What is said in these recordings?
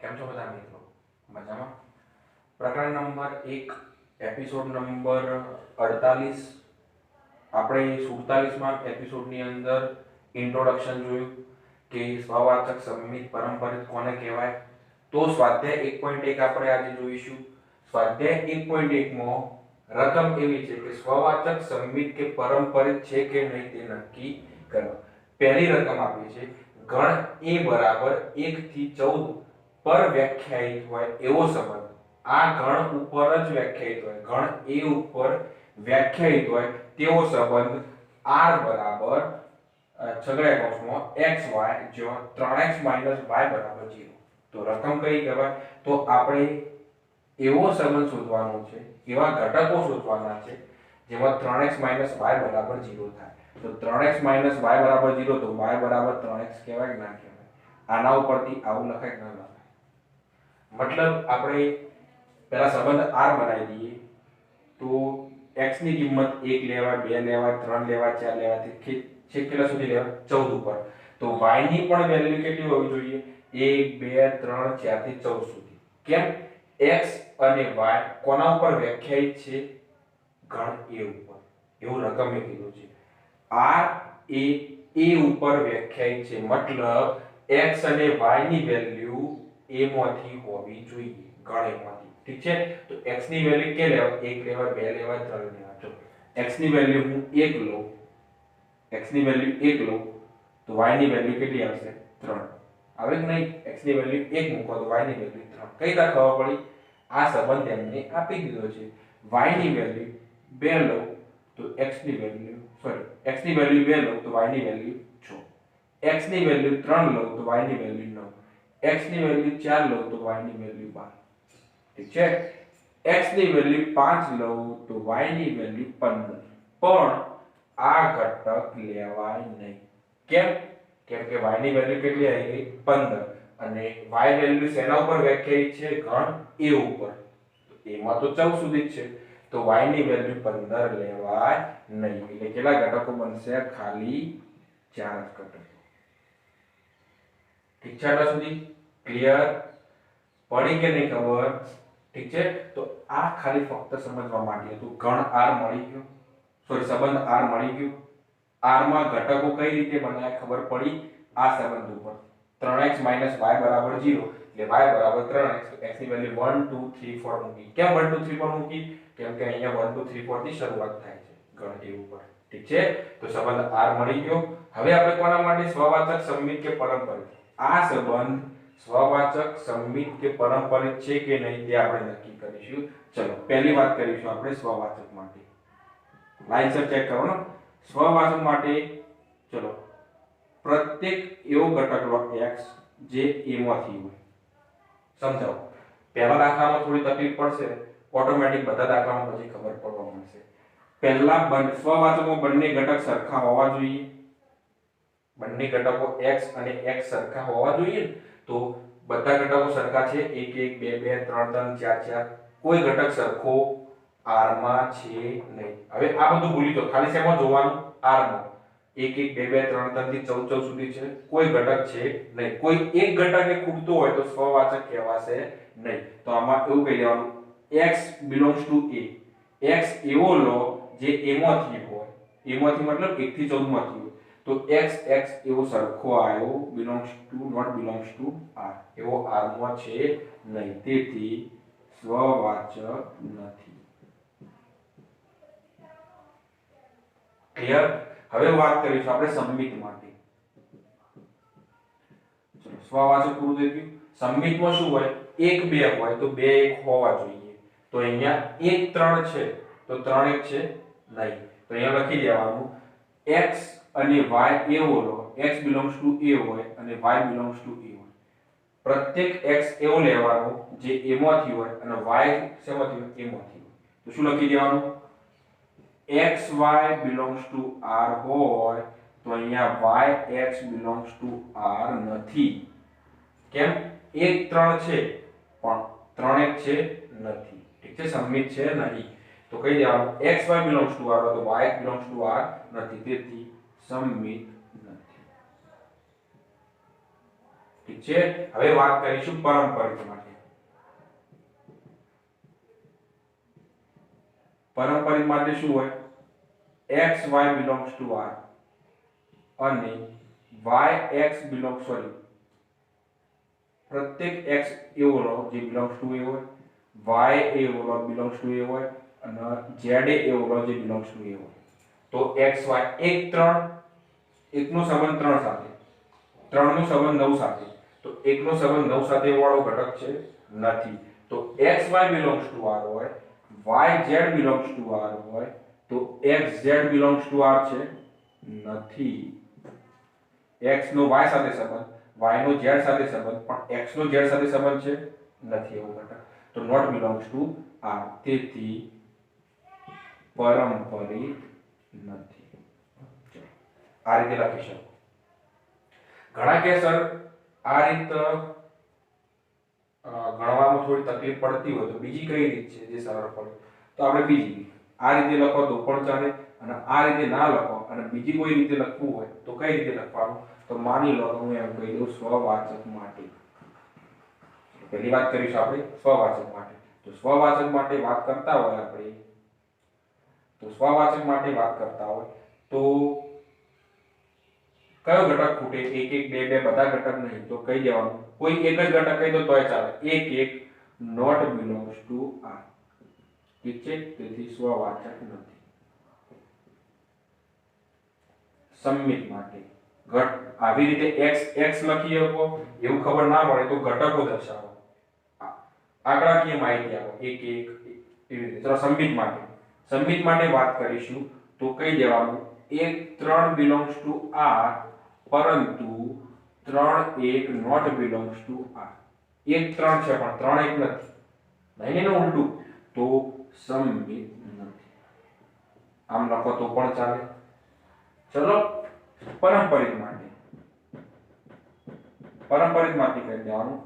કેમ છો બધા મિત્રો? મજામાં? પ્રકરણ નંબર 1 એપિસોડ નંબર 48 આપણે 47માં એપિસોડની અંદર ઇન્ટ્રોડક્શન જોયું કે સ્વવાચક સંમિત પરંપરિત કોને કહેવાય. તો સ્વાધ્યાય 1.1 આપણે આજે જોઈશું. સ્વાધ્યાય 1.1 માં રકમ એવી છે કે સ્વવાચક સંમિત કે પરંપરિત છે કે નહીં તે નક્કી કરો. પહેલી રકમ આપી છે ગણ a બરાબર 1 થી 14 પર વ્યાખ્યાયિત હોય એવો સંબંધ. આ ગણ ઉપર જ વ્યાખ્યાયિત હોય, ગણ a ઉપર વ્યાખ્યાયિત હોય તેવો સંબંધ r બરાબર છગડીયા કૌંસમાં xy જો 3x - y બરાબર 0. તો રકમ કઈ કહેવાય? તો આપણે એવો સંબંધ શોધવાનો છે, એવા ઘટકો શોધવાના છે જેમાં 3x - y બરાબર 0 થાય. તો 3x - y બરાબર 0 તો y બરાબર 3x કહેવાય કે ના કહેવાય? આના ઉપરથી આવું લખાય કે ના લખાય? મતલબ આપણે પહેલા સંબંધ r બનાવી દઈએ તો x ની કિંમત 1 લેવાય, 2 લેવાય, 3 લેવાય, 4 લેવાય, છેક કેટલા સુધી લેવાય? 14 ઉપર. તો y ની પણ વેલ્યુ કેટલી હોવી જોઈએ? 1 2 3 4 થી 14 સુધી. કેમ? x અને y કોના ઉપર વ્યાખ્યાયિત છે? ગણ a ઉપર. એવું રકમે કીધું છે. r એ a ઉપર વ્યાખ્યાયિત છે, મતલબ x અને y ની વેલ્યુ a માંથી હોવી જોઈએ, ગણ a માંથી. ઠીક છે? તો x ની વેલ્યુ કે લેવાય? 1 લેવાય, 2 લેવાય, 3 લેવાય. જો x ની વેલ્યુ હું 1 લઉં, x ની વેલ્યુ 1 લઉં તો y ની વેલ્યુ કેટલી આવશે? 3. આવે કે નહીં? x ની વેલ્યુ 1 મૂકો તો y ની વેલ્યુ 3. કઈ રીતે ખબર પડી? આ સંબંધ એમને આપી દીધો છે. y ની વેલ્યુ 2 લઉં તો x ની વેલ્યુ x ની વેલ્યુ 2 લઉં તો y ની વેલ્યુ 6. x ની વેલ્યુ 3 લઉં તો y ની વેલ્યુ 9. x ની વેલ્યુ 4 લઉં તો y ની વેલ્યુ 12. ઠીક છે? x ની વેલ્યુ 5 લઉં તો y ની વેલ્યુ 15. પણ આ ઘટક લેવાય નહીં. કેમ? કેમ કે y ની વેલ્યુ કેટલી આવી ગઈ? 15 અને y વેલ્યુ શેના ઉપર વ્યાખ્યાયિત છે? ગણ a ઉપર. તો એમાં તો 14 સુધી જ છે. તો y ની વેલ્યુ 15 લેવાય નહીં. એટલે કેટલા ઘટકો બનશે? ખાલી 4 જ ઘટકો. ઠીક છે? આટલા સુધી ક્લિયર પડી કે નહીં ખબર? ઠીક છે? તો આ ખાલી ફક્ત સમજવા માટે હતું. ગણ r મળી ગયો, સંબંધ r મળી ગયો. r માં ઘટકો કઈ રીતે બનાય ખબર પડી આ સંબંધ ઉપર. 3x - y બરાબર 0 એટલે y બરાબર 3x. x ની વેલ્યુ 1 2 3 4 મૂકી. કેમ 1 2 3 4 મૂકી? કેમ કે અહીંયા 1 2 3 4 થી શરૂઆત થાય છે ગણ a ઉપર. ઠીક છે? તો સંબંધ r મળી ગયો. હવે આપણે કોના માટે? સ્વવાચક સંમિત કે પરંપરિત. આ સંબંધ સ્વવાચક સંમિત કે પરંપરિત છે કે નહીં તે આપણે નક્કી કરીશું. ચલો પહેલી વાત કરીશું આપણે સ્વવાચક માટે. લાઈન ચેક કરો ને. સ્વવાચક માટે ચલો પ્રત્યેક એવો ઘટક લો x જે a માંથી હોય. સમજાવો. પહેલા દાખલામાં થોડી તકલીફ પડશે, ઓટોમેટિક બધા દાખલામાં પછી ખબર પડવા મળશે. પહેલા સ્વવાચકમાં બંને ઘટક સરખા હોવા જોઈએ. બંને ઘટકો x અને x સરખા હોવા જોઈએ. તો બધા ઘટકો સરખા છે. 1 1 2 2 3 3 4 4. કોઈ ઘટક સરખો r માં છે નહીં. હવે આ બધું ભૂલી જાઓ. ખાલી શેમાં જોવાનું? r માં. 1 1 2 2 3 3 થી 14 14 સુધી છે. કોઈ ઘટક છે નહીં. કોઈ એક ઘટક એ ખૂટતો હોય તો સ્વવાચક કહેવાશે નહીં. તો આમાં એવું કહી દેવાનું x belongs to a. x એવો લો જે a માંથી હોય. a માંથી મતલબ 1 થી 14 માંથી હોય. તો x x એવો સરખો આવ્યો, belongs to not belongs to r. એવો r માં છે નહીં. તેથી સ્વવાચક નથી. ક્લિયર? હવે વાત કરીશું આપણે સંમિત માટે. ચલો સ્વવાચક પૂરું થઈ ગયું. સંમિતમાં શું હોય? 1 2 હોય તો 2 1 હોવા જોઈએ. તો અહીંયા 1 3 છે તો 3 1 છે નહીં. તો અહીંયા લખી દેવાનું x અને y એવો લો. x belongs to a હોય અને y belongs to a હોય. પ્રત્યેક x એવો લેવાનો જે a માંથી હોય અને y શેમાંથી હોય? a માંથી હોય. તો શું લખી દેવાનું? xy belongs to r હોય તો અહીંયા yx belongs to r નથી. કેમ? 1 3 છે પણ 3 1 છે નથી. ઠીક છે? સંમિત છે નહીં. તો કહી દેવાનું xy belongs to r તો y belongs to r નથી. તેથી સંમિત નથી. ઠીક છે। હવે વાત કરીશું પારંપરિક માટે। પારંપરિક માટે શું હોય? x y belongs to r અને y x belongs પ્રત્યેક x એવો લો જે belongs to એ હોય, y એવો લો belongs to એ હોય અને z એવો લો જે belongs to એ હોય। તો x y 1 3 1 નો સંબંધ 3 સાથે, 3 નો સંબંધ 9 સાથે, તો 1 નો સંબંધ 9 સાથે વાળો ઘટક છે નથી। તો x y belongs to r હોય, y z belongs to r હોય, તો x z belongs to r છે નથી। x નો y સાથે સંબંધ, y નો z સાથે સંબંધ, પણ x નો z સાથે સંબંધ છે નથી એવો ઘટક, તો not belongs to r, તેથી પારંપરિક નથી। આ રીતે લખી શકો। ઘણા કે સર આ રીત ગણવામાં થોડી તકલીફ પડતી હોય તો બીજી કઈ રીત છે જે સરળ પડે? તો આપણે બીજી આ રીતે લખો તો પણ ચાલે, અને આ રીતે ના લખો અને બીજી કોઈ રીતે લખવું હોય તો કઈ રીતે લખવાનું? તો માની લો હું એમ કહી દઉં સ્વવાચક માટે। પહેલી વાત કરીશું આપણે સ્વવાચક માટે। તો સ્વવાચક માટે વાત કરતા હોય આપણે, તો સ્વવાચક માટે વાત કરતા હોય તો કયો ઘટક ખૂટે? 1 1 2 2 બધા ઘટક નહીં, તો કહી દેવાનું કોઈ એક જ ઘટક કહી દો તોય ચાલે, 1 1 not belongs to r, ઠીક છે, તેથી સ્વવાચક નથી। સંમિત માટે આવી રીતે x x લખી શકો, એવું ખબર ના પડે તો ઘટકો દર્શાવો, આંકડાકીય માહિતી આપો 1 1 એવી રીતે। ચલો સંમિત માટે વાત કરીશું તો કહી દેવાનું 1 3 belongs to r પરંતુ 3 1 not belongs to r। 1 3 છે પણ 3 1 નથી, નહીં એનું ઉલટું, તો સંમિત નથી। આમ લખો તો પણ ચાલે। ચલો પારંપરિક માટે કહી દેવાનું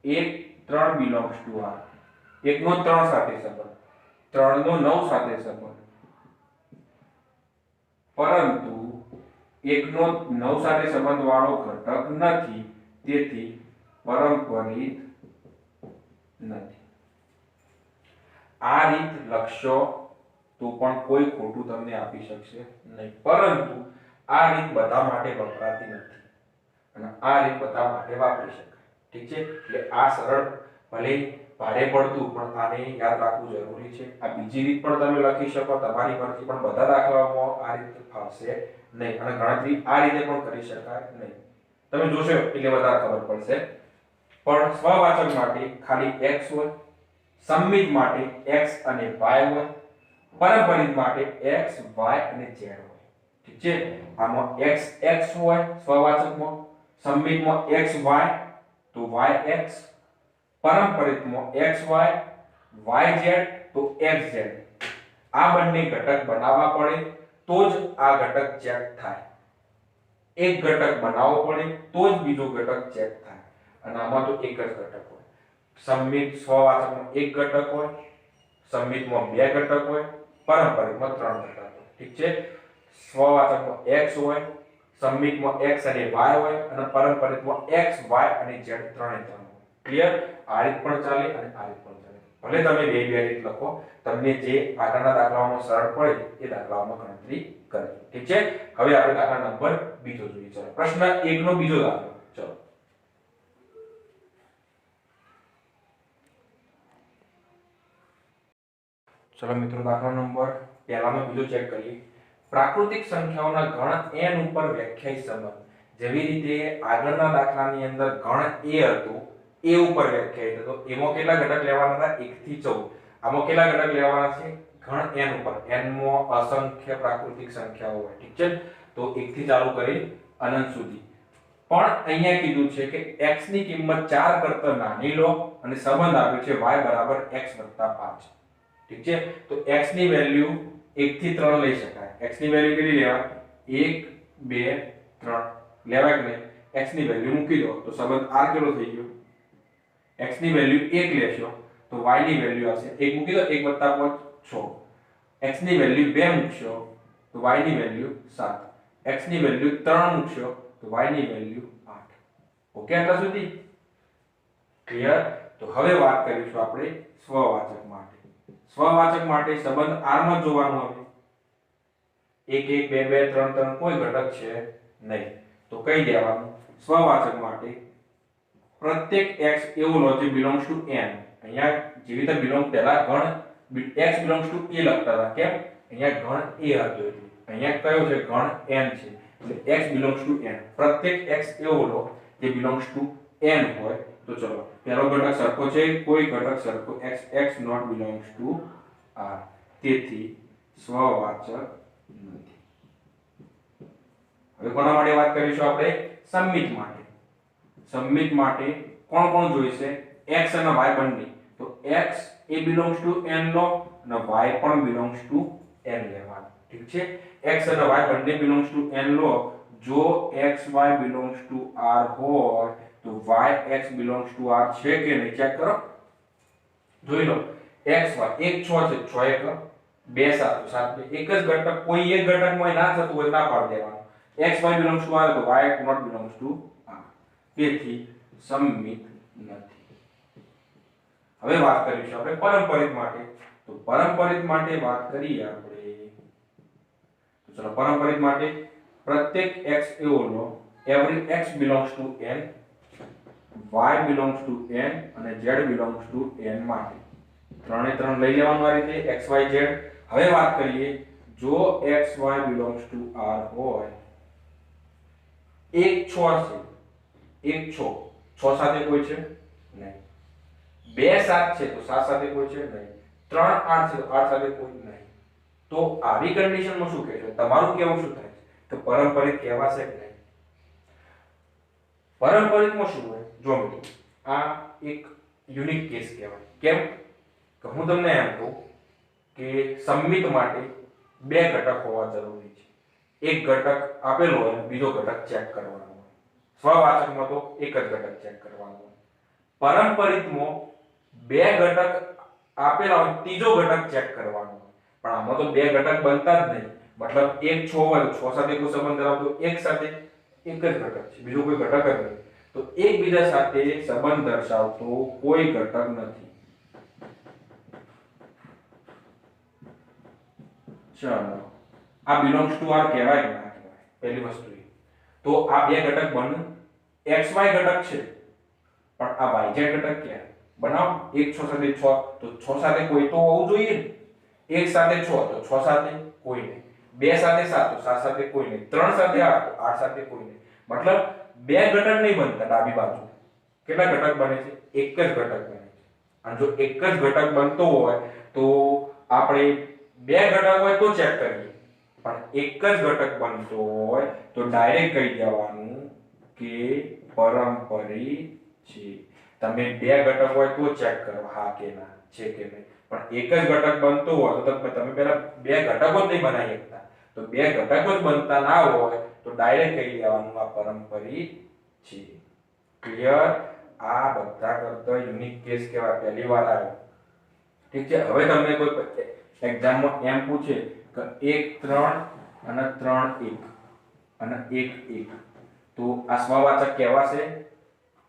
1 3 belongs to r, 1 નો 3 સાથે સંબંધ, 3 નો 9 સાથે સંબંધ, પરંતુ 1 નો 9 સાથે સંબંધ વાળો ઘટક નથી, તેથી પારંપરિક નથી। આ રીત લખશો તો પણ કોઈ ખોટું તમને આપી શકશે નહીં, પરંતુ આ રીત બધા માટે વપરાતી નથી અને આ રીત બધા માટે વાપરી શકાય, ઠીક છે। એટલે આ સરળ ભલે ભારે પડતું પણ આને યાદ રાખવું જરૂરી છે। આ બીજી રીત પણ તમે લખી શકો તમારી મરજી, પણ બધા દાખલાઓમાં આ રીત ફાવશે નહીં અને ગણતરી આ રીતે પણ કરી શકાય નહીં। તમે જોશો એટલે વધારે ખબર પડશે। પણ સ્વવાચક માટે ખાલી x હોય, સંમિત માટે x અને y હોય, પારંપરિક માટે x y અને z હોય, ઠીક છે। આમાં x x હોય સ્વવાચકમાં, સંમિતમાં x y તો y x, પારંપરિકમાં x y y z તો x z। આ બંને ઘટક બનાવવા પડે તો જ આ ઘટક ચેક થાય, એક ઘટક બનાવવો પડે તો જ બીજો ઘટક ચેક થાય, અને આમાં તો એક જ ઘટક હોય। સંમિત સ્વવાચકમાં એક ઘટક હોય, સંમિતમાં બે ઘટક હોય, પારંપરિકમાં 3 ઘટક હોય, ઠીક છે। સ્વવાચકમાં x હોય, સંમિતમાં x અને y હોય અને પારંપરિકમાં x y અને z ત્રણે હોય। ક્લિયર? આ રીત પણ ચાલે અને આ રીત પણ ચાલે, ભલે તમે બે રીત લખો, તમને જે આગળના દાખલાઓમાં સરળ પડે એ દાખલાઓમાં ગણતરી કરજો, ઠીક છે। હવે આપણે દાખલા નંબર બીજો જોઈએ। ચલો પ્રશ્ન 1 નો બીજો દાખલો, ચલો મિત્રો દાખલા નંબર પહેલાનો બીજો ચેક કરીએ। પ્રાકૃતિક સંખ્યાઓના ગણ n ઉપર વ્યાખ્યાયિત સંબંધ, જેવી રીતે આગળના દાખલાની અંદર ગણ a હતો, a ઉપર વ્યાખ્યાયિત હતો, એમાં કેટલા ઘટક લેવાના હતા? 1 થી 14। આમાં કેટલા ઘટક લેવાના છે? ગણ n ઉપર, n માં અસંખ્ય પ્રાકૃતિક સંખ્યાઓ હોય, ઠીક છે। તો 1 થી ચાલુ કરી અનંત સુધી, પણ અહીંયા કીધું છે કે x ની કિંમત 4 કરતા નાની લો અને સંબંધ આપ્યો છે y બરાબર x વત્તા 5, ઠીક છે। તો x ની વેલ્યુ 1 થી 3 લઈ શકાય। x ની વેલ્યુ કેટલી લેવાય? 1 2 3 લેવાય કે નહીં? x ની વેલ્યુ મૂકી દો તો સંબંધ r કેટલો થઈ ગયો? x ની વેલ્યુ 1 લેશો તો y ની વેલ્યુ આવશે 1 મૂકી દો, 1 5 6। x ની વેલ્યુ 2 મૂકશો તો y ની વેલ્યુ 7, x ની વેલ્યુ 3 મૂકશો તો y ની વેલ્યુ 8। ઓકે, આટલા સુધી ક્લિયર? તો હવે વાત કરીશું આપણે સ્વવાચક માટે. સ્વવાચક માટે સંબંધ r માં જોવાનું હવે 1 1 2 2 3 3 કોઈ ઘટક છે નહીં, તો કહી દેવાનું સ્વવાચક માટે પ્રત્યેક x એવો લો જે belongs to n. અહીંયા જેવી રીતે belong પહેલા ગણ x belongs to a લખતા હતા, કેમ? અહીંયા ગણ a હતો એટલે અહીંયા કયો છે? ગણ n છે, એટલે x belongs to n. પ્રત્યેક x એવો લો જે belongs to n હોય. તો ચલો પહેલો ઘટક સરખો છે, કોઈ ઘટક સરખો x not belongs to r, તેથી સ્વવાચક નથી. હવે કોના માટે વાત કરીશું આપણે? સંમિત માટે. સંમિત માટે કોણ કોણ જોઈશે? x અને y બંને. તો x A belongs to n લો અને y પણ belongs to n લેવાનું. ઠીક છે? x અને y બંને belongs to n લો. જો x y belongs to r હોય તો y x belongs to r છે કે નહીં? ચેક કરો, જોઈ લો. x y 1 6 છે, 6 1 2 7 7 એક જ ઘટક, કોઈ એક ઘટકમાં ના થતું હોય ના પાડી દેવાનું. x y belongs to r તો y not belongs to r, તેથી સંમિત નથી. હવે વાત કરીશું આપણે પરંપરિત માટે. તો પરંપરિત માટે વાત કરીએ આપણે. તો ચલો પરંપરિત માટે પ્રત્યેક x એવો લો every x belongs to n, y belongs to n અને z belongs to n માટે ત્રણે ત્રણ લઈ લેવાનું આ રીતે x y z. હવે વાત કરીએ જો x y belongs to r હોય, એક 6 છે, એક 6 6 સાથે કોઈ છે નહીં, 2 7 છે તો 7 સાથે કોઈ છે નહીં, 3 8 છે તો 8 સાથે કોઈ નહીં. તો આવી કન્ડિશનમાં શું કહેશો? તમારું કેવું શું થાય છે? તો પરંપરિત કહેવાશે કે નહીં? પરંપરિતમાં શું હોય? જો મિત્રો આ એક યુનિક કેસ કહેવાય. કેમ કે હું તમને એમ કહું કે સંમિત માટે બે ઘટક હોવા જરૂરી છે. એક ઘટક આપેલો હોય, બીજો ઘટક ચેક કરવાનો હોય. સ્વવાચકમાં તો એક જ ઘટક ચેક કરવાનો હોય. પરંપરિતમાં બે ઘટક આપેલા હોય, ત્રીજો ઘટક ચેક કરવાનો હોય. પણ આમાં તો બે ઘટક બનતા જ નહીં. મતલબ એક 6 હોય, 6 સાથે કોઈ સંબંધ ધરાવતો એક સાથે એક જ ઘટક છે, બીજો કોઈ ઘટક જ નહીં. તો એકબીજા સાથે સંબંધ દર્શાવતો કોઈ ઘટક નથી. ચાલો આ belongs to r કહેવાય કે ના કહેવાય? પહેલી વસ્તુ એ તો આ બે ઘટક બને xy ઘટક છે, પણ આ yz ઘટક ક્યાં? બનાવો. એક 6 સાથે 6 તો 6 સાથે કોઈ તો હોવું જોઈએ ને. એક સાથે 6 તો 6 સાથે કોઈ નહીં, 2 સાથે 7 તો 7 સાથે કોઈ નહીં, 3 સાથે 8 તો 8 સાથે કોઈ નહીં. મતલબ બે ઘટક નહીં બનતા ડાબી બાજુ. કેટલા ઘટક બને છે? એક જ ઘટક બને છે. અને જો એક જ ઘટક બનતો હોય તો આપણે બે ઘટક હોય તો ચેક કરીએ, પણ એક જ ઘટક બનતો હોય તો ડાયરેક્ટ કહી દેવાનું કે પરંપરિત છે. તમે બે ઘટક હોય તો ચેક કરો હા કે ના છે કે નહીં. પણ એક જ ઘટક બનતો હોય તો તમે પહેલા બે ઘટકો જ નહીં બનાવી શકતા. તો બે ઘટકો જ બનતા ના હોય તો ડાયરેક્ટ કહી દેવાનું આ પરંપરિત છે. ક્લિયર? આ બધા કરતા યુનિક કેસ કહેવાય, પહેલી વાર આવ્યો. ઠીક છે? હવે તમને કોઈ એક્ઝામમાં એમ પૂછે કે 1 3 અને 3 1 અને 1 1 તો આ સ્વવાચક કહેવાશે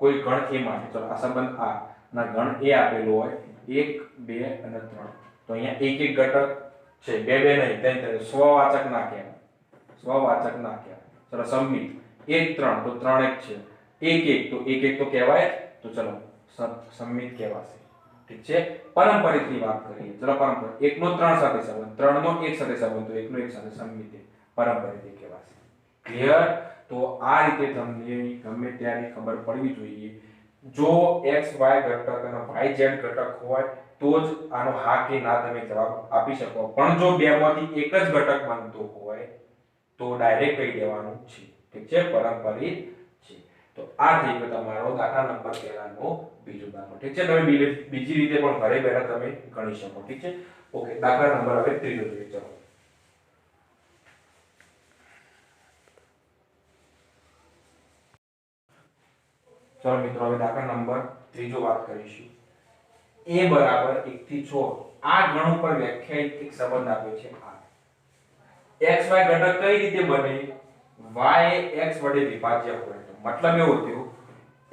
કોઈ ગણ a માટે. ચલો આ સંબંધ આ ના ગણ a આપેલો હોય 1 2 અને 3 તો અહીંયા એક એક ઘટક છે, બે બે નહીં, ત્રણ. સ્વવાચક ના કહેવાય, સ્વવાચક ના કહેવાય. ચલો સંમિત 1 3 તો 3 1 છે, 1 1 તો 1 1 તો કહેવાય. તો ચલો સંમિત કહેવાશે. ઠીક છે? પરંપરિતની વાત કરીએ. ચલો પરંપરિત 1 નો 3 સાથે સંબંધ, 3 નો 1 સાથે સંબંધ, તો 1 નો 1 સાથે સંમિત પરંપરિત કહેવાશે. ક્લિયર? તો આ રીતે તમને ગમે ત્યારે ખબર પડવી જોઈએ. જો x y ઘટક અને y z ઘટક હોય તો જ આનો હા કે ના તમે જવાબ આપી શકો. પણ જો બેમાંથી એક જ ઘટક બનતો હોય તો ડાયરેક્ટ કહી દેવાનું છે. ઠીક છે? પરંપરિત છે. તો આ થઈ ગયો તમારો દાખલા નંબર પહેલાનો બીજો દાખલો. ઠીક છે? તમે બીજી રીતે પણ ઘરે બેઠા તમે ગણી શકો. ઠીક છે? ઓકે, દાખલા નંબર હવે ત્રીજો જોઈએ. ચલો ચલો મિત્રો હવે દાખલા નંબર ત્રીજો વાત કરીશું. a બરાબર 1 થી 6 આ ગણ ઉપર વ્યાખ્યાયિત એક સંબંધ આપ્યો છે r. x y ઘટક કઈ રીતે બને? y એ x વડે વિભાજ્ય હોય તો મતલબ એવો થયો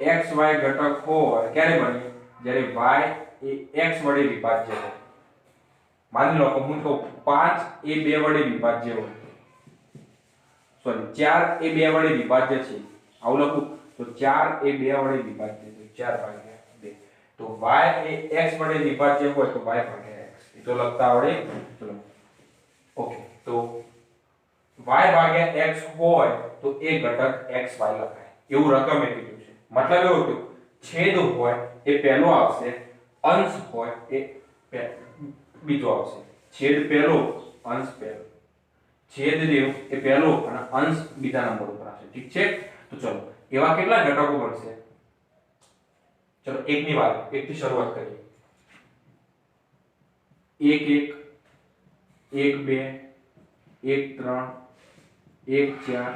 xy ઘટક હોય ક્યારે બને? જ્યારે y એ x વડે વિભાજ્ય હોય. માની લો કે હું કહું 5 એ 2 વડે વિભાજ્ય હોય, સોરી 4 એ 2 વડે વિભાજ્ય છે, આવું લખું તો 4 એ 2 વડે વિભાજ્ય છે, 4/2. તો y એ x વડે વિભાજ્ય હોય તો y/x, એ તો લખતા આવડે. ચલો ઓકે, તો y/x હોય તો એ ઘટક xy લખાય, એવું રકમે કીધું છે. મતલબ એવું કે છેદ હોય એ પહેલો આવશે, અંશ હોય એ બીજો આવશે. છેદ પહેલો, અંશ પહેલો. છેદ રહ્યો એ પહેલો અને અંશ બીજા નંબર ઉપર આવશે. ઠીક છે? તો ચલો એવા કેટલા ઘટકો બનશે? ચલો એકની વાત, એકથી શરૂઆત કરીએ. 1 1 1 2 1 3 1 4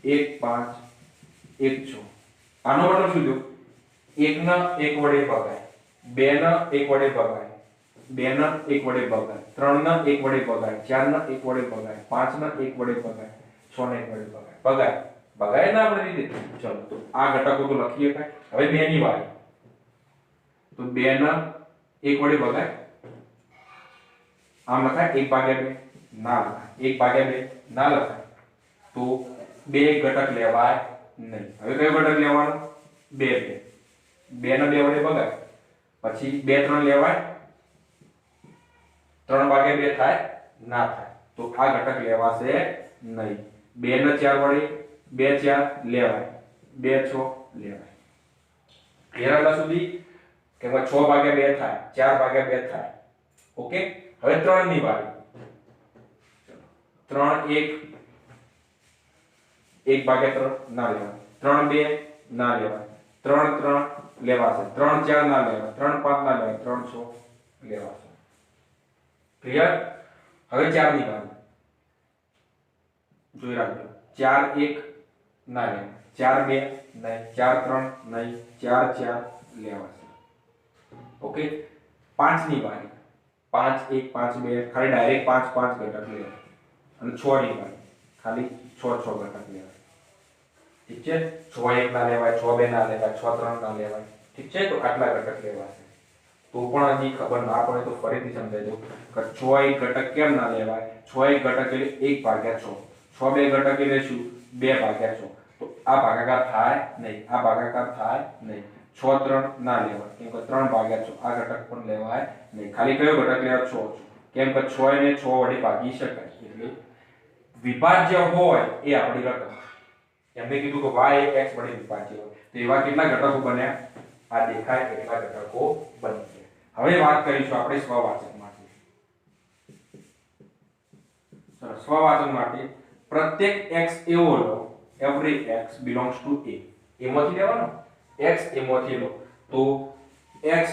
1 5 1 6. આનો મતલબ શું થયો? 1 ના 1 વડે ભગાય, 2 ના 1 વડે ભગાય, 2 ના 1 વડે ભગાય, 3 ના 1 વડે ભગાય, 4 ના 1 વડે ભગાય, 5 ના 1 વડે ભગાય, 6 ના 1 વડે ભગાય. ભગાય ના આપણે રીતે. ચલો તો આ ઘટકો તો લખીએ કાય. હવે 2 ની વાત, તો 2 ના 1 વડે ભગાય, આમ લખાય 1/2, ના લખાય 1/2, ના લખાય. તો 2 ઘટક લેવાય નહીં. હવે કયો ઘટક લેવાનો? 2 2 ના 2 વડે ભગાય, પછી 2 3 લેવાય, 3/2 થાય, ના થાય. તો આ ઘટક લેવાશે નહીં. 2 ના 4 વડે 2 4 લેવાય, 2 6 લેવાય. ક્લિયર હતા સુધી? કે 6/2 થાય, 4/2 થાય. ઓકે, હવે 3 ની વારી. 3 1 1/3 ના લેવાય, 3 2 ના લેવાય, 3 3 લેવાશે, 3 4 ના લેવાય, 3 5 ના લેવાય, 3 6 લેવાશે. ક્લિયર? હવે 4 ની વારી જોઈ રાખજો. 4 1 ના લેવાય, 4 2 નહીં, 4 3 નહીં, 4 4 લેવાશે. ઓકે, 5 ની વારી. 5 1 5 2 ખાલી ડાયરેક્ટ 5 5 ઘટક લેવાય. અને 6 ની વારી ખાલી 6 6 ઘટક લેવાય. ઠીક છે? 6 1 ના લેવાય, 6 2 ના લેવાય, 6 3 ના લેવાય. ઠીક છે? તો આટલા ઘટક લેવાશે. તો પણ હજી ખબર ના પડે તો ફરીથી સમજાઈ દઉં કે 6 એક ઘટક કેમ ના લેવાય? 6 એક ઘટક એટલે 1/6. 6 બે ઘટક એટલે શું? 2/6. તો આ ભાગાકાર થાય નહીં, આ ભાગાકાર થાય નહીં. 6 3 ના લેવાય, કેમ કે 3/6. આ ઘટક પણ લેવાય નહીં. ખાલી કયો ઘટક લેવાય? 6. કેમ કે 6 ને 6 વડે ભાગી શકાય. એટલે વિભાજ્ય હોય એ આપણી રકમ. એમને કીધું કે y એ x વડે વિભાજ્ય હોય. તો એવા કેટલા ઘટકો બન્યા? આ દેખાય એટલા ઘટકો બની ગયા. હવે વાત કરીશું આપણે સ્વવાચક માટે. સ્વવાચક માટે પ્રત્યેક x એવો લો, every x belongs to a. એમાંથી લેવાનો x એમાંથી લો. તો x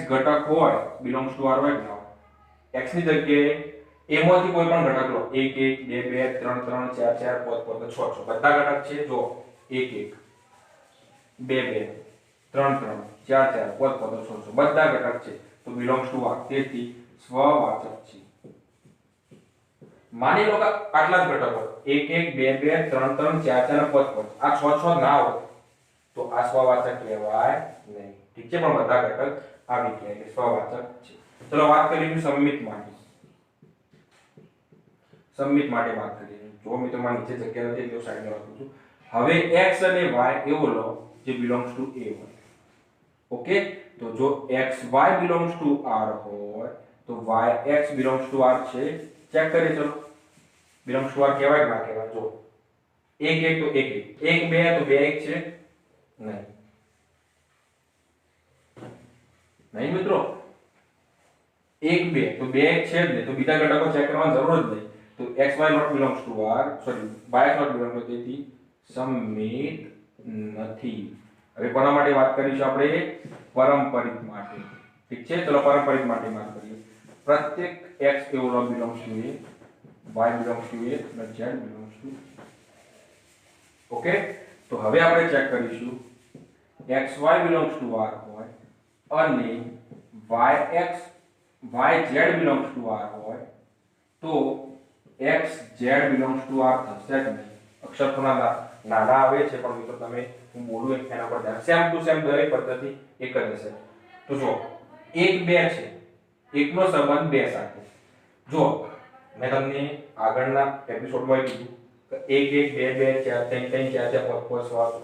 ઘટક હોય belongs to r હોય ના x ની જગ્યાએ એમાંથી કોઈ પણ ઘટક લો. 1 1 2 2 3 3 4 4 5 5 6 6 બધા ઘટક છે. જો 1 1 2 2 3 3 4 4 5 5 6 6 બધા ઘટક છે. તો belongs to r. તેથી સ્વવાચક છે. માની લો કે આટલા જ ઘટકો 1 1 2 2 3 3 4 4 5 5 આ 6 6 ના હોય તો આ સ્વવાચક કહેવાય નહીં. ઠીક છે? પણ બધા ઘટક આવી ગયા એટલે સ્વવાચક છે. ચલો વાત કરીએ સમમિત માટે. સમમિત માટે વાત કરીએ. જો મિત્રો માં નીચે જગ્યા નથી એટલે સાઈડમાં લખું છું. હવે x અને y એવો લો જે belongs to a હોય. ઓકે, તો જો xy belongs to r હોય તો yx belongs to r છે. ચેક કરીએ. ચલો belongs to r કહેવાય કે ના કહેવાય? જો 1 1 તો 1 1 1 2 તો 2 1 છે નહીં. નહીં મિત્રો, 1 2 તો 2 1 છે જ નહીં. તો બીજા ઘટકો ચેક કરવાની જરૂર જ નહીં. તો xy not belongs to r, sorry y not belongs to, તેથી સમમિત નથી. હવે કોના માટે વાત કરીશું આપણે? પરંપરિત માટે. ઠીક છે? ચલો પરંપરિત માટે વાત કરીએ. પ્રત્યેક x એવો લો belongs to a, y belongs to a અને z belongs to. ઓકે, તો હવે આપણે ચેક કરીશું xy belongs to r હોય અને yz belongs to r હોય તો xz belongs to r થશે જ નહીં. અક્ષર થોડા નાના આવે છે પણ મિત્રો તમે હું બોલું એના પર ધ્યાન, સેમ ટુ સેમ દરેક પદ્ધતિ એક જ હશે. તો જો 1 2 છે, 1 નો સંબંધ 2 સાથે. જો મેં તમને આગળના એપિસોડમાં કીધું કે 1 1 2 2 4 3 3 4 4 5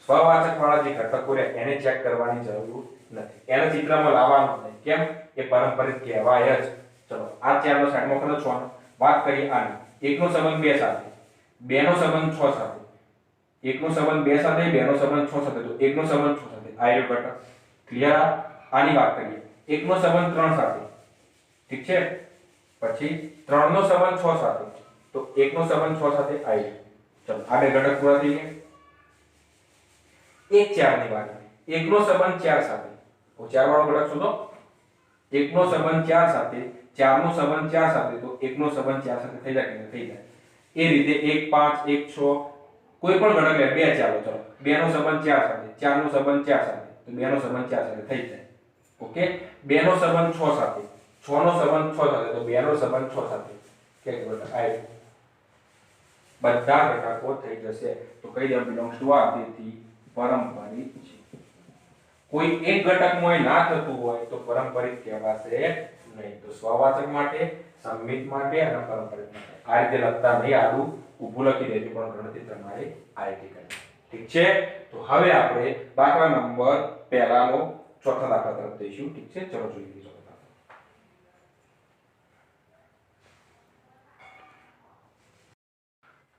સ્વવાચક વાળા જે ઘટકો રહે એને ચેક કરવાની જરૂર નથી, એને ચિત્રમાં લાવવાનું નથી. કેમ? એ પારંપરિક કહેવાય જ. ચલો આ ચારનો સાઈડમાં કરો છો. વાત કરીએ આની. 1 નો સંબંધ 2 સાથે, 2 નો સંબંધ 6 સાથે, 1 નો સંબંધ 2 સાથે, 2 નો સંબંધ 6 સાથે, તો 1 નો સંબંધ 6 સાથે આ રહ્યો ઘટક. ક્લિયર? આની વાત કરીએ 1 નો સંબંધ 3 સાથે. ઠીક છે? પછી 3 નો સંબંધ 6 સાથે, તો 1 નો સંબંધ 6 સાથે આવી. ચલો આ બે ઘટક પૂરા થઈ ગયા. 1 4 ની વાત. 1 નો સંબંધ 4 સાથે, તો 4 વાળો ઘટક શોધો. 1 નો સંબંધ 4 સાથે, 4 નો સંબંધ 4 સાથે, તો 1 નો સંબંધ 4 સાથે થઈ જાય કે થઈ જાય. એ રીતે 1 5 1 6 કોઈ પણ ઘટક લે 2 ચાલો. ચલો 2 નો સંબંધ 4 સાથે, 4 નો સંબંધ 4 સાથે, તો 2 નો સંબંધ 4 સાથે થઈ જાય. ઓકે. 2 નો સંબંધ 6 સાથે, 6 નો સંબંધ 6 સાથે, તો 2 નો સંબંધ 6 સાથે કે ઘટક આવી. બધા ઘટકો થઈ જશે. તો કઈ દે બિલોંગ્સ ટુ આ, તેથી પારંપરિક છે. કોઈ એક ઘટકમાં ના થતું હોય તો પારંપરિક કહેવાશે નહીં. તો સ્વવાચક માટે, સંમિત માટે અને પારંપરિક માટે આ રીતે લખતા નહીં, આડું ઊભું લખી દેજો, પણ ગણતરી તમારે આ રીતે કરવી. ઠીક છે? તો હવે આપણે દાખલા નંબર પહેલાનો ચોથા દાખલા તરફ જઈશું. ઠીક છે? ચલો જોઈએ ચોથો દાખલો.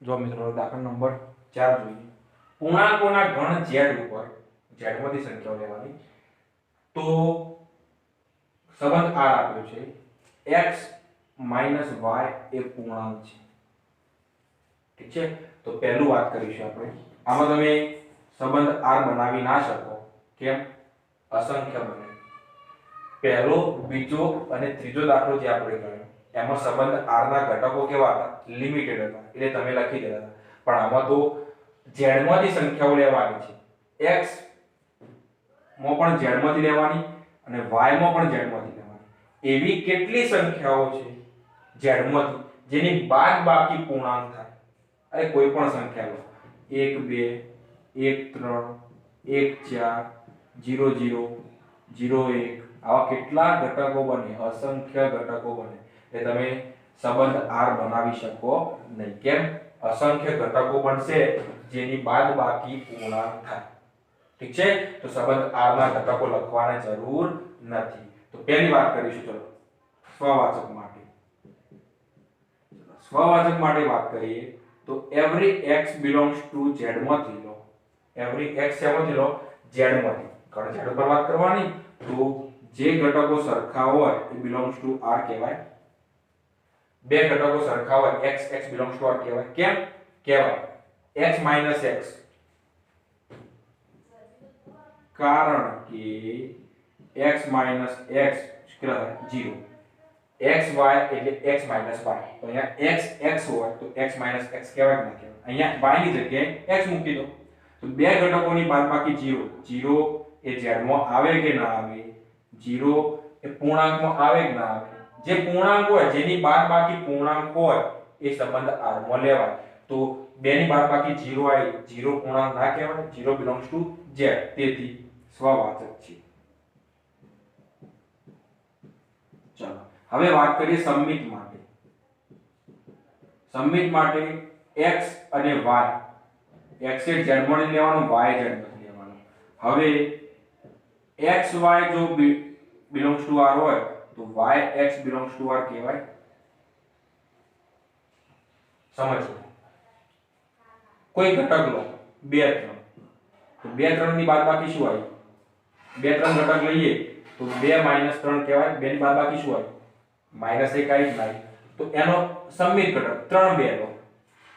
જો મિત્રો દાખલા નંબર 4 જોઈએ. પૂર્ણાંકોના ગણ z ઉપર, z માંથી સંખ્યાઓ લેવાની. તો સંબંધ r આપ્યો છે, x y એ પૂર્ણાંક છે. ઠીક છે? તો પહેલું વાત કરીશું આપણે. આમાં તમે સંબંધ r બનાવી ના શકો. કેમ? અસંખ્ય બને. પહેલો, બીજો અને ત્રીજો દાખલો જે આપણે ગણ્યો એમાં સંબંધ r ના ઘટકો કેવા હતા? લિમિટેડ હતા, એટલે તમે લખી દેતા હતા. પણ આમાં તો z માંથી સંખ્યાઓ લેવાની છે. x માં પણ z માંથી લેવાની અને y માં પણ z માંથી લેવાની. એવી કેટલી સંખ્યાઓ છે z માંથી જેની બાદબાકી પૂર્ણાંક થાય? અરે કોઈ પણ સંખ્યા લો, 1 2 1 3 1 4 0 0 0 1, આવા કેટલા ઘટકો બને? અસંખ્ય ઘટકો બને. એટલે તમે સંબંધ r બનાવી શકો નહીં. કેમ? અસંખ્ય ઘટકો બનશે જેની બાદબાકી પૂર્ણાંક થાય. ઠીક છે? તો સંબંધ r ના ઘટકો લખવાની જરૂર નથી. તો પહેલી વાત કરીશું. ચલો સ્વવાચક માટે. સ્વવાચક માટે વાત કરીએ તો every x belongs to z માંથી લો. every x એમાંથી લો? z માંથી. કારણ z ઉપર વાત કરવાની, તો જે ઘટકો સરખા હોય એ belongs to r કહેવાય. બે ઘટકો સરખા હોય x belongs to r કહેવાય. કેમ કહેવાય? x - x, કારણ કે x - x કેટલા થાય? 0. x y એટલે x - y. તો અહીંયા x હોય તો x - x કહેવાય કે ના કહેવાય? અહીંયા y ની જગ્યાએ x મૂકી દો. તો બે ઘટકોની બાદબાકી 0. 0 એ z માં આવે કે ના આવે? 0 એ પૂર્ણાંકમાં આવે કે ના આવે? જે પૂર્ણાંક હોય, જેની બાદબાકી પૂર્ણાંક હોય એ સંબંધ r માં લેવાય. તો 2 ની બાદબાકી 0 આવી, 0 પૂર્ણાંક ના કહેવાય? 0 belongs to z, તેથી સ્વવાચક છે. ચાલો હવે વાત કરીએ સંમિત માટે. સંમિત માટે x અને y, x એ z માંથી લેવાનું, y z માંથી લેવાનું. હવે x y જો belongs to r હોય તો y x belongs to r કહેવાય. સમજો કોઈ ઘટક લો 2 3, તો 2 3 ની બાદબાકી શું આવી? 2 3 ઘટક લઈએ તો 2 - 3 કહેવાય. 2 ની બાદબાકી શું આવી? -1 આવી ના. તો એનો સંમિત ઘટક 3 2 લો,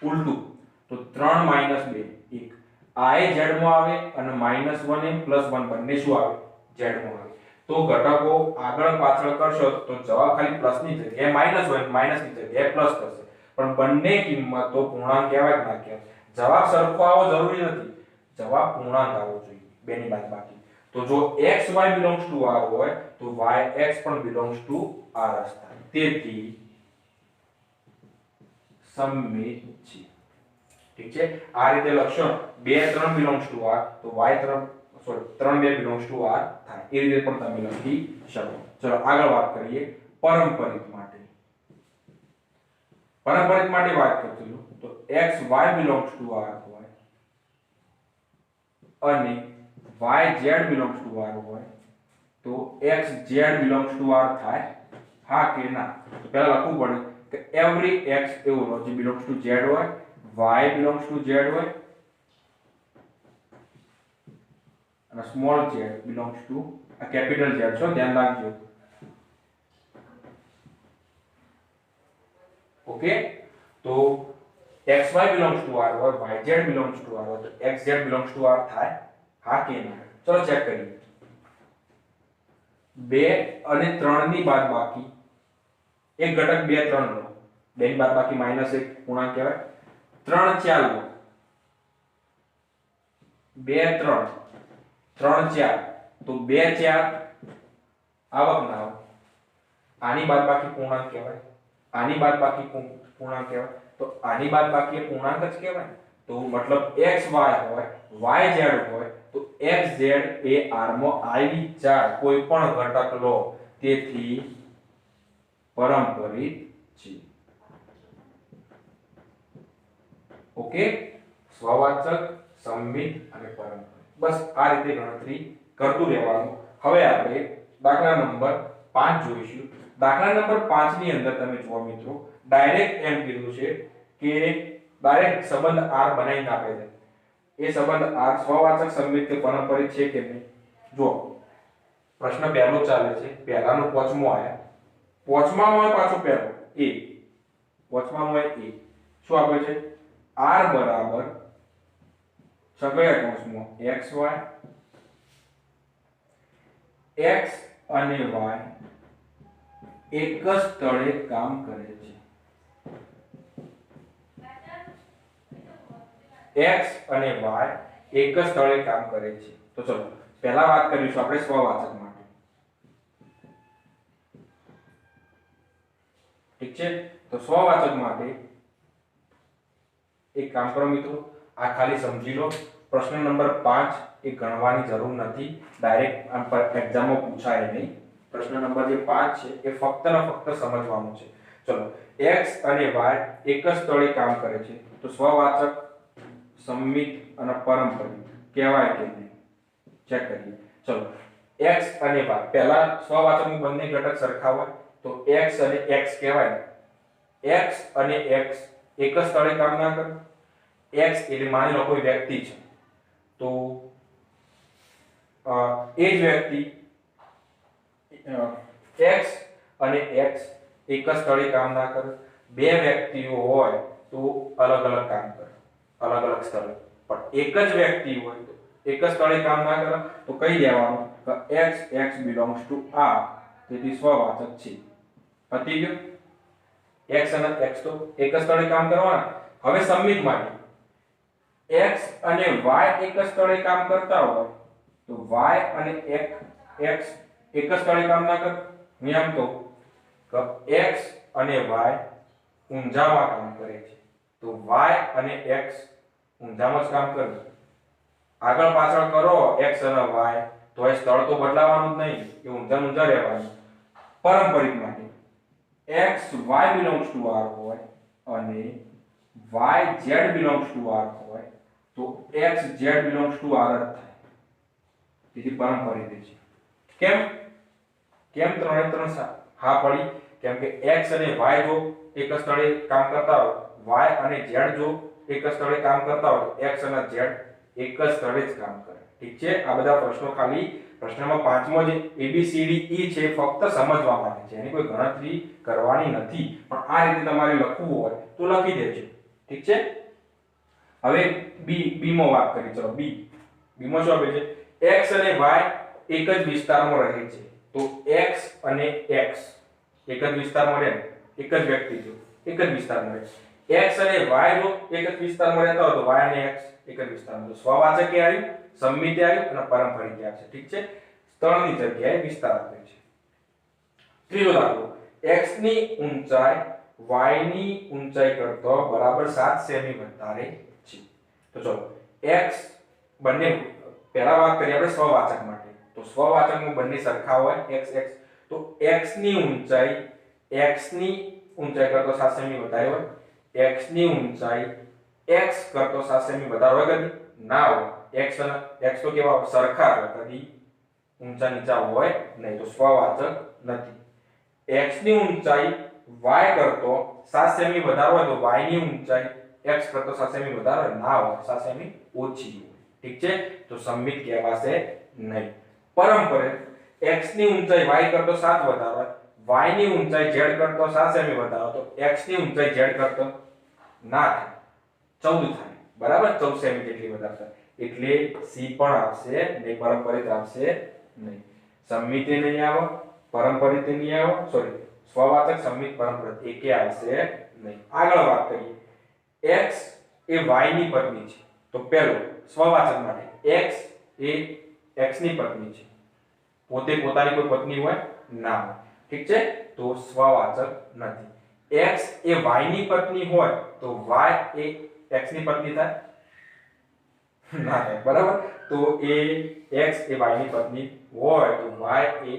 ઉલટું. તો 3 - 2 1. આ એ z માં આવે અને -1 એ +1 બંને શું આવે? z માં આવે. તો ઘટકો આગળ પાછળ કરશો તો જવાબ ખાલી પ્લસ ની જગ્યાએ માઈનસ હોય, માઈનસ ની જગ્યાએ પ્લસ થશે. પણ બંને કિંમતો પૂર્ણાંક કહેવાય કે ના કહેવાય? જવાબ સરખો આવવો જરૂરી નથી, જવાબ પૂર્ણાંક આવવો જોઈએ, બેની બાદબાકી. તો જો x y belongs to r હોય તો y x પણ belongs to r જ થાય. તેથી સંમિત છે. ઠીક છે, આ રીતે લખશો 2 3 બિલોંગ્સ ટુ r તો y 3 3 2 બિલોંગ્સ ટુ r થાય, એ રીતે પણ તમે લખી શકો. ચલો આગળ વાત કરીએ પરંપરિત માટે. પરંપરિત માટે વાત કરતો તો x y belongs to r હોય અને y z belongs to r હોય તો x z belongs to r થાય, હા કે ના? તો પહેલા લખવું પડે કે એવરી x એવું હોય જે બિલોંગ્સ ટુ z હોય, y બિલોંગ્સ ટુ z હોય અને સ્મોલ z બિલોંગ્સ ટુ આ કેપિટલ Z છો, ધ્યાન રાખજો. ઓકે, તો xy belongs to r और yz belongs to r तो xz belongs to r થાય, હા કે ના? ચલો ચેક કરીએ. 2 અને 3 ની બાદબાકી એક ઘટક 2 3 લો, 2 ની બાદબાકી -1 પૂર્ણાંક કહેવાય. 3 4 લો, 2 3 3 4 તો 2 4 આવક ના આવે, આની બાદબાકી પૂર્ણાંક કહેવાય, આની બાદબાકી પૂર્ણાંક કહેવાય, તો આની બાદબાકી એ પૂર્ણાંક જ કહેવાય. તો મતલબ x y હોય, y z હોય તો x z એ r માં આવી ચાર કોઈ પણ ઘટક લો, તેથી પરંપરિત છે. ઓકે, સ્વવાચક, સંમિત અને પરંપરિત, બસ આ રીતે ગણતરી કરતું રહેવાનું. હવે આપણે દાખલા નંબર 5 જોઈશું. દાખલા નંબર 5 ની અંદર તમે જુઓ મિત્રો, ડાયરેક્ટ એમ કીધું છે કે ડાયરેક્ટ સંબંધ r બનાવીને આપે છે. એ સંબંધ r સ્વવાચક, સંમિત કે પરંપરિત છે કે નહીં? જો પ્રશ્ન પહેલો ચાલે છે, પહેલાનો પાંચમો આયા, પાંચમામાં પાછો પહેલો a, પાંચમામાં a શું આપે છે? r બરાબર સગળ્યા કૌંસમાં xy, x અને y એક જ સ્થળે કામ કરે છે. x અને y એક જ સ્થળે કામ કરે છે. તો ચલો પહેલા વાત કરીશું આપણે સ્વવાચક માટે. ઠીક છે, તો સ્વવાચક માટે એક કામ કરો મિત્રો, આ ખાલી સમજી લો. પ્રશ્ન નંબર 5 એ ગણવાની જરૂર નથી, ડાયરેક્ટ એક્ઝામમાં પૂછાય નહીં. પ્રશ્ન નંબર જે 5 છે એ ફક્ત ને ફક્ત સમજવાનું છે. ચલો, x અને y એક જ સ્થળે કામ કરે છે, તો સ્વવાચક, સંમિત અને પરંપરિત કહેવાય કે નહીં? ચેક કરીએ. ચલો, x અને y, પહેલા સ્વવાચકનું બંને ઘટક સરખા હોય તો x અને x કહેવાય. x અને x એક જ સ્થળે કામ ના કરે. x એટલે માની લો કોઈ વ્યક્તિ છે, તો એ જ વ્યક્તિ x અને x એક જ સ્થળે કામ ના કરે. બે વ્યક્તિઓ હોય તો અલગ અલગ કામ કરે, અલગ અલગ સ્થળે. પણ એક જ વ્યક્તિ હોય તો એક જ સ્થળે કામ ના કરે, તો કહી દેવાનું કે x belongs to r, તેથી સ્વવાચક છે. પતી ગયું? x અને x તો એક જ સ્થળે કામ કરવાના. હવે સંમિત માટે x અને y એક જ સ્થળે કામ કરતા હોય તો y અને x એક જ સ્થળે કામ ના કરે. હું એમ કહું કે x અને y ઊંઝામાં કામ કરે છે, તો y અને x ઊંઝામાં જ કામ કરે. આગળ પાછળ કરો x અને y તો એ સ્થળ તો બદલાવાનું જ નહીં, એ ઊંઝા રહેવાનું. પરંપરિત માટે x y belongs to r હોય અને y z belongs to r હોય તો x z belongs to r જ થાય, તેથી પરંપરિત છે. કેમ કેમ ત્રણે ત્રણ હા પડી? કેમ કે x અને y જો એક જ સ્થળે કામ કરતા હોય, y અને z જો એક જ સ્થળે કામ કરતા હોય, x અને z એક જ સ્થળે જ કામ કરે. ઠીક છે, આ બધા પ્રશ્નો ખાલી પ્રશ્નમાં 5મો જે ABCD E છે ફક્ત સમજવા માટે છે, એની કોઈ ગણતરી કરવાની નથી. પણ આ રીતે તમારે લખવું હોય તો લખી દેજો. ઠીક છે, હવે બી માં વાત કરી. ચલો બી માં શું આપે છે? x અને y એક જ વિસ્તારમાં રહે છે, તો x અને x એક જ વિસ્તારમાં રહે, એક જ વ્યક્તિ જો એક જ વિસ્તારમાં રહે. x અને y જો એક જ વિસ્તારમાં રહેતા હોય તો y અને x એક જ વિસ્તારમાં. તો સ્વવાચક કે આવ્યું, સંમિત આવ્યું અને પરંપરિત આવ્યું છે. ઠીક છે, સ્થળની જગ્યાએ વિસ્તાર આપે છે. ત્રીજો દાખલો, x ની ઊંચાઈ y ની ઊંચાઈ કરતા બરાબર 7 સેમી વધારે છે. તો ચલો x બંને પહેલા વાત કરીએ આપણે સ્વવાચક માટે. તો સ્વવાચકમાં બંને સરખા હોય x x, તો x ની ઊંચાઈ કરતો 7 સેમી વધારે હોય, x ની ઊંચાઈ x કરતો 7 સેમી વધારે હોય કદી ના હોય. x તો કેવા હોય સરખા હોય, કદી ઊંચા નીચા હોય નહીં, તો સ્વવાચક નથી. x ની ઊંચાઈ y કરતો 7 સેમી વધારે હોય, તો y ની ઊંચાઈ x કરતો 7 સેમી વધારે હોય ના હોય, 7 સેમી ઓછી હોય. ઠીક છે, તો સમમિત કહેવાશે નહીં. પરંપરે x ની ઊંચાઈ y કરતો 7 વધારે હોય, y ની ઊંચાઈ z કરતો 7 સેમી વધારે, તો x ની ઊંચાઈ z કરતો ના થાય 14 થાય, બરાબર, 14 સેમી જેટલી વધારે થાય, એટલે c પણ આવશે નહીં, પરંપરિત આવશે નહીં. સમમિતિ નહીં આવે, પરંપરિત નહીં આવે, સોરી સ્વવાચક, સમમિત, પરંપરિત એકે આવશે નહીં. આગળ વાત કરીએ, x એ y ની પત્ની છે, તો પહેલો સ્વવાચક માટે x એ x ની પત્ની છે, પોતે પોતાની કોઈ પત્ની હોય ના હોય. ઠીક છે, તો સ્વવાચક નથી. x એ y ની પત્ની હોય, તો y એ x ની પત્ની થાય ના થાય, બરાબર. તો એ x એ y ની પત્ની હોય, તો y એ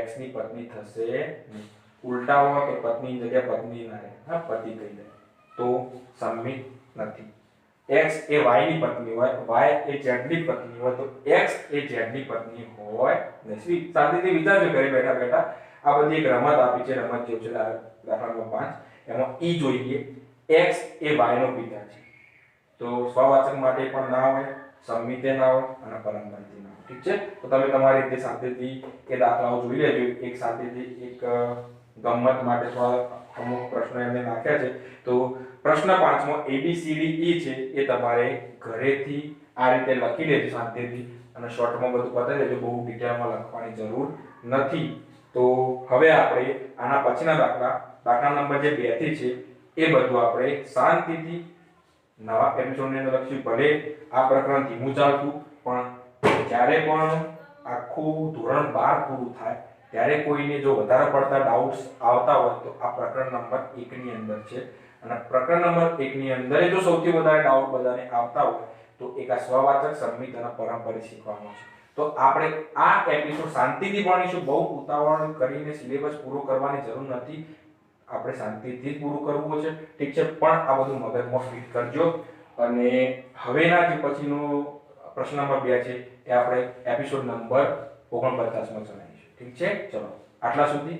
x ની પત્ની થશે નહીં. ઉલટા હોય તો પત્ની જગ્યાએ પત્ની ના રહે, હા, પતિ કહી દે, તો સમમિત નથી. x એ y ની પત્ની હોય, y એ z ની પત્ની હોય, તો x એ z ની પત્ની હોય નહીં. શાંતિથી વિચારજો ઘરે બેઠા બેઠા. આ બધી એક રમત આપી છે, રમત જેવું છે. દાખલા નંબર 5 એમાં ઈ જોઈએ, x એ y નો પિતા છે, તો સ્વવાચક માટે પણ ના હોય, સમમિતે ના હોય અને પરંપરિત ના હોય. ઠીક છે, તો તમે તમારી રીતે શાંતિથી એ દાખલાઓ જોઈ લેજો. એક શાંતિથી એક ગમ્મત માટે થોડા અમુક પ્રશ્નો એમને નાખ્યા છે. તો પ્રશ્ન 5માં ABCDE છે એ તમારે ઘરેથી આ રીતે લખી લેજો શાંતિથી, અને શોર્ટમાં બધું બતાવી દેજો, બહુ ડિટેલમાં લખવાની જરૂર નથી. તો હવે આપણે આના પછીના દાખલા નંબર જે 2 થી છે એ બધું આપણે શાંતિથી નવા એપિસોડની અંદર લખીશું. ભલે આ પ્રકરણ ધીમું ચાલતું, પણ જ્યારે પણ આખું ધોરણ 12 પૂરું થાય ત્યારે કોઈને જો વધારે પડતા ડાઉટ્સ આવતા હોય તો આ પ્રકરણ નંબર 1 ની અંદર છે. અને પ્રકરણ નંબર 1 ની અંદર જો સૌથી વધારે ડાઉટ બધાને આવતા હોય તો એક આ સ્વવાચક, સમમિત અને પરંપરિત શીખવાનો છે. તો આપણે આ એપિસોડ શાંતિથી ભણીશું, બહુ ઉતાવળ કરીને સિલેબસ પૂરો કરવાની જરૂર નથી, આપણે શાંતિથી પૂરું કરવું છે. ઠીક છે, પણ આ બધું મગજમાં ફિટ કરજો. અને હવેના જે પછીનો પ્રશ્ન નંબર 2 છે એ આપણે એપિસોડ નંબર 49 માં ચલાવીશું. ઠીક છે, ચલો આટલા સુધી.